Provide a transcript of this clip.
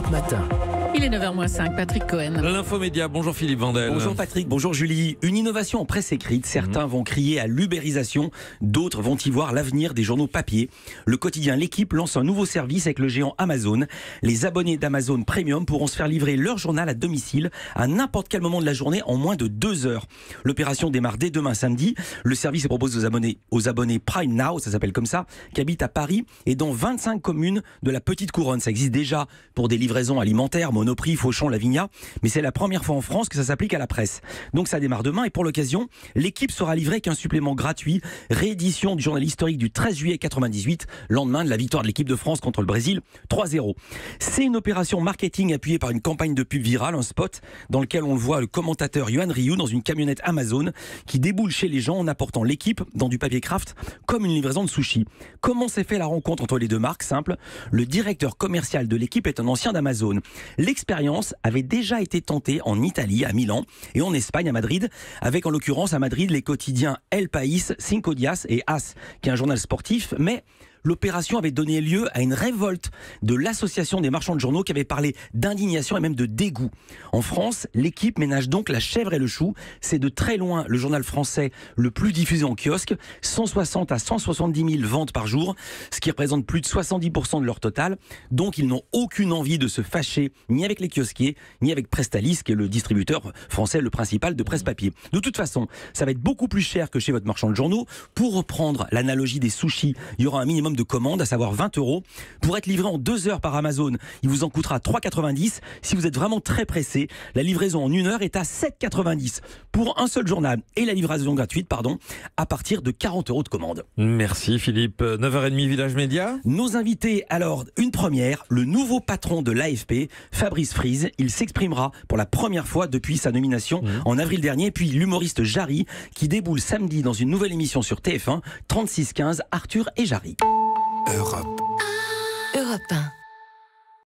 Europe Matin. Il est 9h-5, Patrick Cohen. L'infomédia, bonjour Philippe Vandel. Bonjour Patrick, bonjour Julie. Une innovation en presse écrite, certains vont crier à l'ubérisation, d'autres vont y voir l'avenir des journaux papier. Le quotidien L'Équipe lance un nouveau service avec le géant Amazon. Les abonnés d'Amazon Premium pourront se faire livrer leur journal à domicile à n'importe quel moment de la journée en moins de 2 heures. L'opération démarre dès demain samedi. Le service est proposé aux abonnés Prime Now, ça s'appelle comme ça, qui habitent à Paris et dans 25 communes de la Petite Couronne. Ça existe déjà pour des livraisons alimentaires, Monoprix, Fauchon, Lavignat, mais c'est la première fois en France que ça s'applique à la presse. Donc ça démarre demain et pour l'occasion, L'Équipe sera livrée qu'un supplément gratuit, réédition du journal historique du 13 juillet 98, lendemain de la victoire de l'équipe de France contre le Brésil, 3-0. C'est une opération marketing appuyée par une campagne de pub virale, un spot dans lequel on voit le commentateur Yohan Ryu dans une camionnette Amazon qui déboule chez les gens en apportant L'Équipe dans du papier craft comme une livraison de sushi. Comment s'est fait la rencontre entre les deux marques? Simple, le directeur commercial de L'Équipe est un ancien d'Amazon. L'expérience avait déjà été tentée en Italie, à Milan, et en Espagne, à Madrid, avec en l'occurrence à Madrid les quotidiens El País, Cinco Días et As, qui est un journal sportif, mais l'opération avait donné lieu à une révolte de l'association des marchands de journaux qui avait parlé d'indignation et même de dégoût. En France, L'Équipe ménage donc la chèvre et le chou. C'est de très loin le journal français le plus diffusé en kiosque, 160 à 170 000 ventes par jour, ce qui représente plus de 70% de leur total. Donc ils n'ont aucune envie de se fâcher ni avec les kiosquiers, ni avec Prestalis, qui est le distributeur français le principal de presse-papier. De toute façon, ça va être beaucoup plus cher que chez votre marchand de journaux. Pour reprendre l'analogie des sushis, il y aura un minimum de commande, à savoir 20 €. Pour être livré en 2 heures par Amazon, il vous en coûtera 3,90 €. Si vous êtes vraiment très pressé, la livraison en 1 heure est à 7,90 € pour un seul journal et la livraison gratuite, à partir de 40 € de commande. Merci Philippe. 9h30, Village Média. Nos invités, alors, une première, le nouveau patron de l'AFP, Fabrice Friese. Il s'exprimera pour la première fois depuis sa nomination en avril dernier. Puis l'humoriste Jarry, qui déboule samedi dans une nouvelle émission sur TF1, 36-15, Arthur et Jarry. Europe 1.